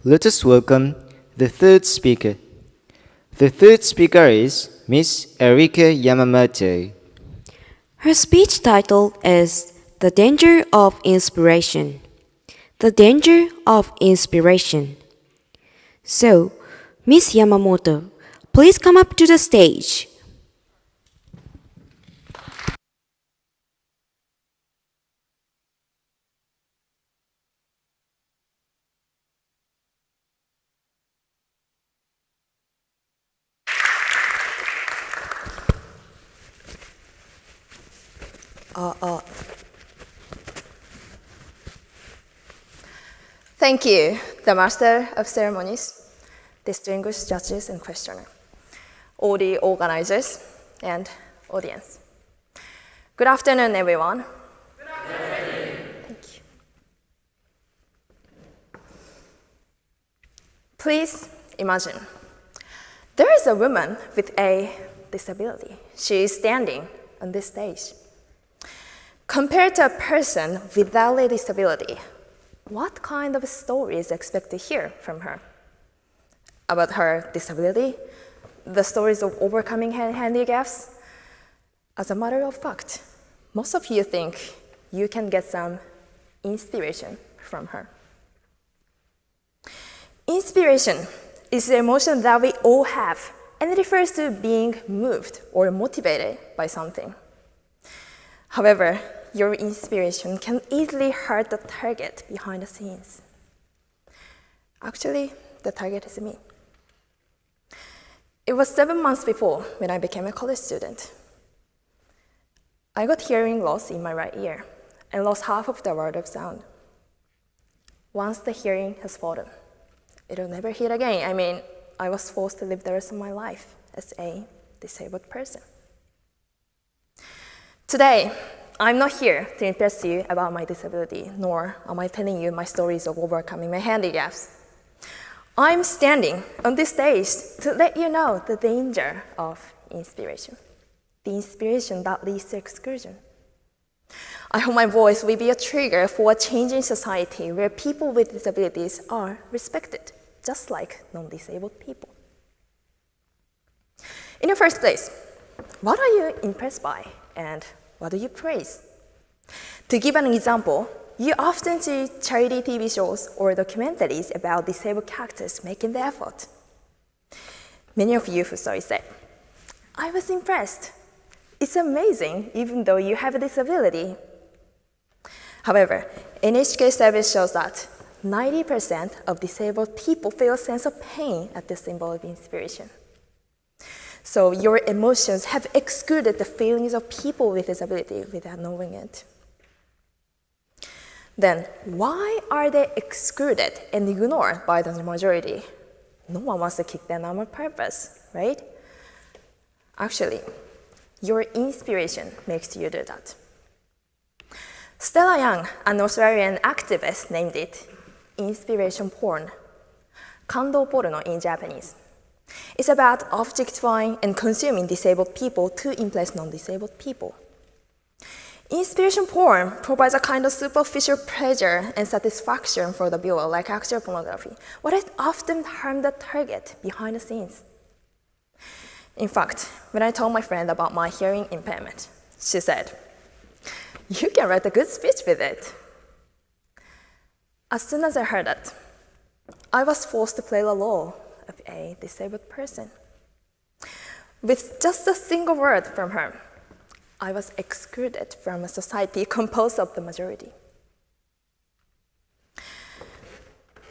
Let us welcome the third speaker. The third speaker is Miss Erika Yamamoto. Her speech title is The Danger of Inspiration. The Danger of Inspiration. So, Miss Yamamoto, please come up to the stage. Thank you, the Master of Ceremonies, distinguished judges and questioner, all the organizers and audience. Good afternoon, everyone. Good afternoon. Thank you. Please imagine, there is a woman with a disability. She is standing on this stage. Compared to a person without a disability, what kind of story is expected to hear from her? About her disability, the stories of overcoming handicaps? As a matter of fact, most of you think you can get some inspiration from her. Inspiration is the emotion that we all have, and it refers to being moved or motivated by something. However, your inspiration can easily hurt the target behind the scenes. Actually, the target is me. It was 7 months before when I became a college student. I got hearing loss in my right ear and lost half of the word of sound. Once the hearing has fallen, it will never hear again. I mean, I was forced to live the rest of my life as a disabled person. Today, I'm not here to impress you about my disability, nor am I telling you my stories of overcoming my handicaps. I'm standing on this stage to let you know the danger of inspiration, the inspiration that leads to exclusion. I hope my voice will be a trigger for a changing society where people with disabilities are respected, just like non-disabled people. In the first place, what are you impressed by, and what do you praise? To give an example, you often see charity TV shows or documentaries about disabled characters making the effort. Many of you who saw it said, I was impressed. It's amazing, even though you have a disability. However, NHK survey shows that 90% of disabled people feel a sense of pain at the symbol of inspiration. So your emotions have excluded the feelings of people with disability without knowing it. Then, why are they excluded and ignored by the majority? No one wants to kick them out on purpose, right? Actually, your inspiration makes you do that. Stella Young, an Australian activist, named it inspiration porn, kando porno in Japanese. It's about objectifying and consuming disabled people to impress non-disabled people. Inspiration porn provides a kind of superficial pleasure and satisfaction for the viewer, like actual pornography, but it often harms the target behind the scenes. In fact, when I told my friend about my hearing impairment, she said, "You can write a good speech with it." As soon as I heard that, I was forced to play the role of a disabled person. With just a single word from her, I was excluded from a society composed of the majority.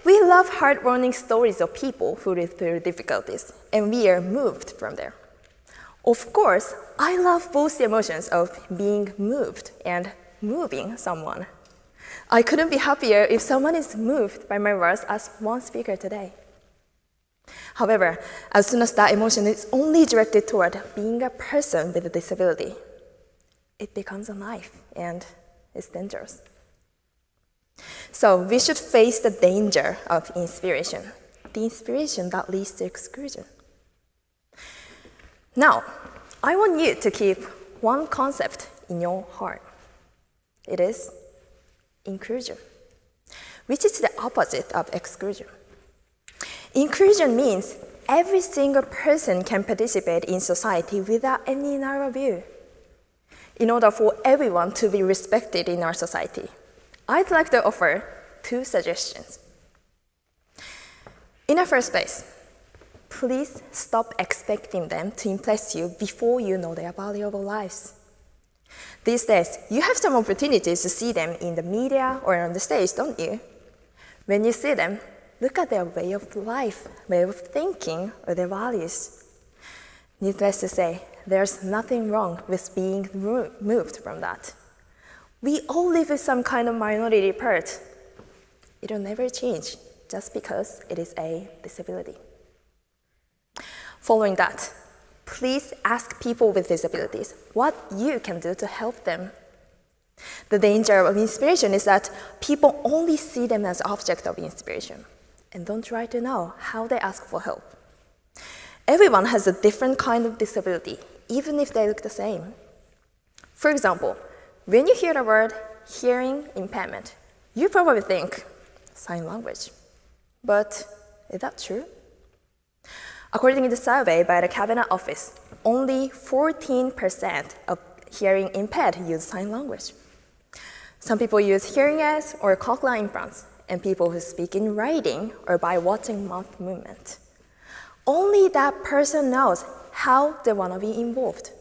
We love heart-warming stories of people who live through difficulties, and we are moved from there. Of course, I love both the emotions of being moved and moving someone. I couldn't be happier if someone is moved by my words as one speaker today. However, as soon as that emotion is only directed toward being a person with a disability, it becomes a knife and it's dangerous. So we should face the danger of inspiration, the inspiration that leads to exclusion. Now, I want you to keep one concept in your heart. It is inclusion, which is the opposite of exclusion. Inclusion means every single person can participate in society without any narrow view. In order for everyone to be respected in our society, I'd like to offer 2 suggestions. In the first place, please stop expecting them to impress you before you know their valuable lives. These days, you have some opportunities to see them in the media or on the stage, don't you? When you see them, look at their way of life, way of thinking, or their values. Needless to say, there's nothing wrong with being moved from that. We all live with some kind of minority part. It'll never change just because it is a disability. Following that, please ask people with disabilities what you can do to help them. The danger of inspiration is that people only see them as object of inspiration and don't try to know how they ask for help. Everyone has a different kind of disability, even if they look the same. For example, when you hear the word hearing impairment, you probably think sign language. But is that true? According to the survey by the Cabinet Office, only 14% of hearing impaired use sign language. Some people use hearing aids or cochlear implants, and people who speak in writing or by watching mouth movement. Only that person knows how they want to be involved.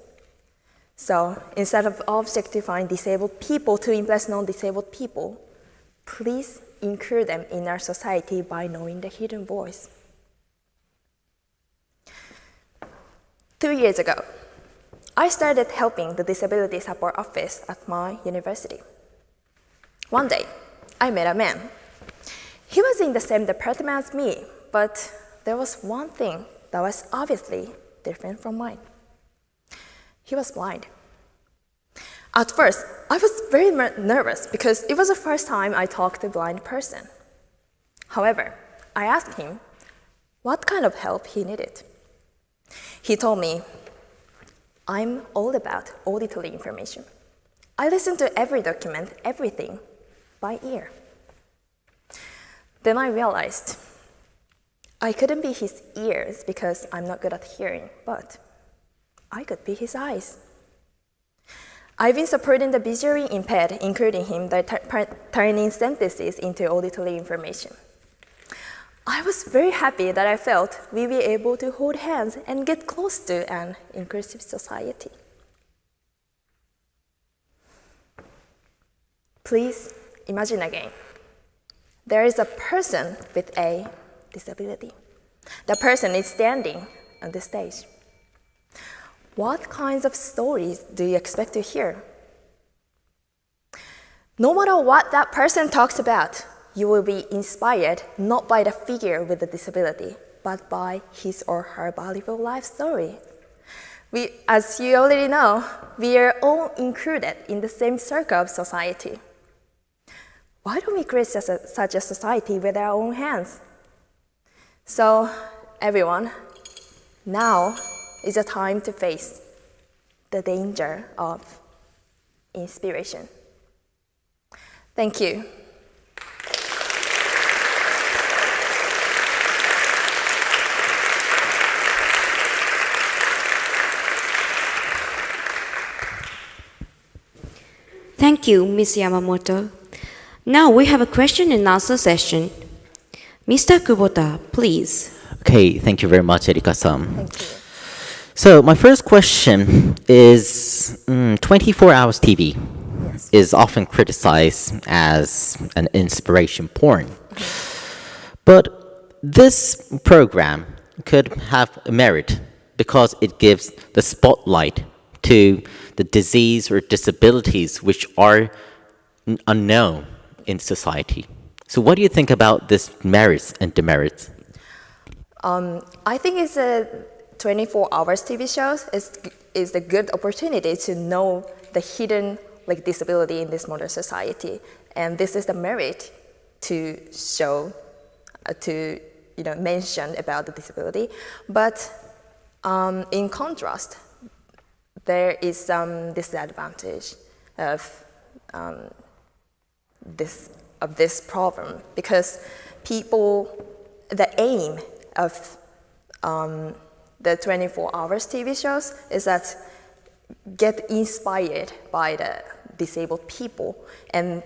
So instead of objectifying disabled people to impress non-disabled people, please include them in our society by knowing the hidden voice. 2 years ago, I started helping the Disability Support Office at my university. One day, I met a man. He was in the same department as me, but there was one thing that was obviously different from mine. He was blind. At first, I was very nervous because it was the first time I talked to a blind person. However, I asked him what kind of help he needed. He told me, I'm all about auditory information. I listen to every document, everything, by ear. Then I realized I couldn't be his ears because I'm not good at hearing, but I could be his eyes. I've been supporting the visually impaired, including him, by turning sentences into auditory information. I was very happy that I felt we'd be able to hold hands and get close to an inclusive society. Please imagine again. There is a person with a disability. The person is standing on the stage. What kinds of stories do you expect to hear? No matter what that person talks about, you will be inspired not by the figure with the disability, but by his or her valuable life story. As you already know, we are all included in the same circle of society. Why don't we create such a society with our own hands? So, everyone, now is the time to face the danger of inspiration. Thank you. Thank you, Ms. Yamamoto. Now we have a question and answer session. Mr. Kubota, please. Okay, thank you very much, Erika-san. Thank you. So my first question is 24 hours TV is often criticized as an inspiration porn. But this program could have a merit because it gives the spotlight to the disease or disabilities which are unknown in society. So what do you think about this merits and demerits? I think it's a 24 hours TV shows is a good opportunity to know the hidden disability in this modern society, and this is the merit to show, mention about the disability. But in contrast, there is some disadvantage of this problem because the aim of the 24 hours TV shows is that get inspired by the disabled people, and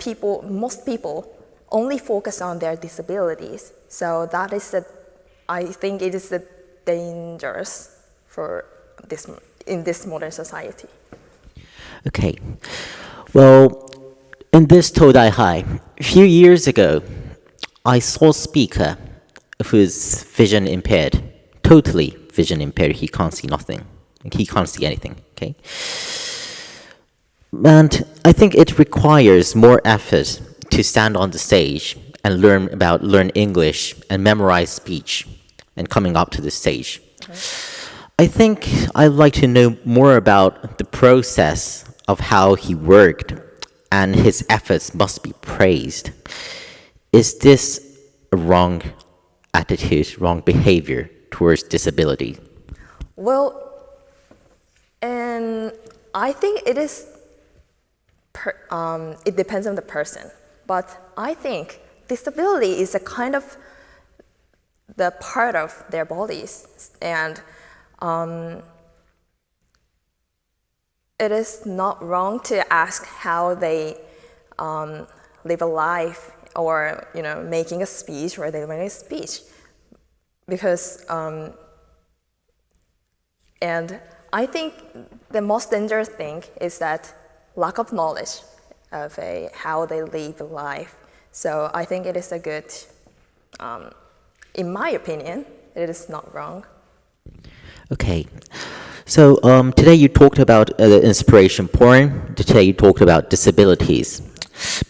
most people only focus on their disabilities. So that is I think it is dangerous for this in this modern society. Okay. Well, in this Todai High, a few years ago, I saw a speaker who's vision impaired, totally vision impaired. He can't see nothing. He can't see anything, okay? And I think it requires more effort to stand on the stage and learn English and memorize speech and coming up to the stage. Okay. I think I'd like to know more about the process of how he worked, and his efforts must be praised. Is this a wrong attitude, wrong behavior towards disability? Well, and I think it is. It depends on the person, but I think disability is a kind of the part of their bodies, and it is not wrong to ask how they live a life, or making a speech or delivering a speech, because and I think the most dangerous thing is that lack of knowledge of how they live life. So I think it is a good, in my opinion, it is not wrong. Okay. So today you talked about inspiration porn. Today you talked about disabilities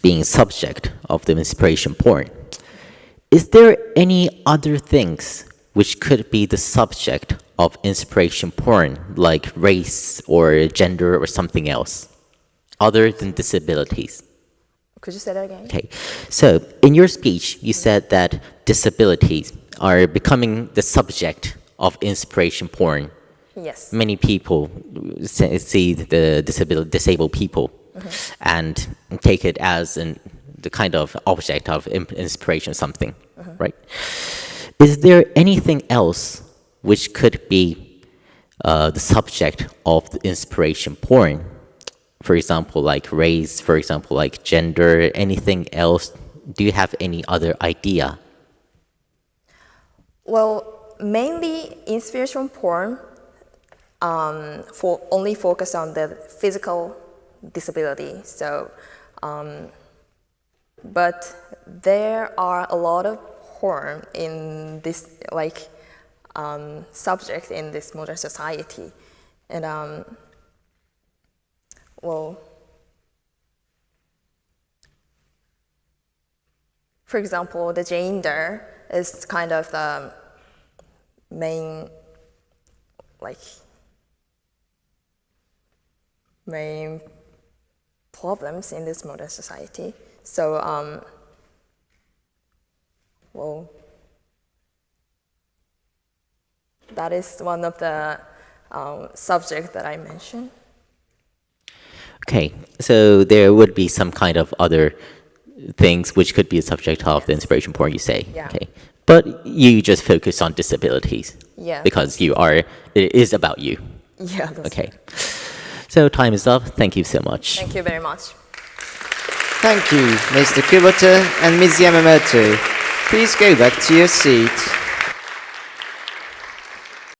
being subject of the inspiration porn. Is there any other things which could be the subject of inspiration porn, like race or gender or something else, other than disabilities? Could you say that again? Okay. So in your speech, you said that disabilities are becoming the subject of inspiration porn. Yes. Many people see the disabled people and take it as the kind of object of inspiration, something, right? Is there anything else which could be the subject of the inspiration porn? For example, like race, for example, like gender, anything else? Do you have any other idea? Well, mainly inspiration porn only focus on the physical disability. So, but there are a lot of porn in this subject in this modern society, and well, for example, the gender is kind of the main problems in this modern society. So, well, that is one of the subjects that I mentioned. Okay, so there would be some kind of other things which could be a subject of the inspiration porn, you say. Yeah. Okay, but you just focus on disabilities. Yeah. Because it is about you. Yeah. Okay. So time is up. Thank you so much. Thank you very much. Thank you, Mr. Kubota and Ms. Yamamoto. Please go back to your seat.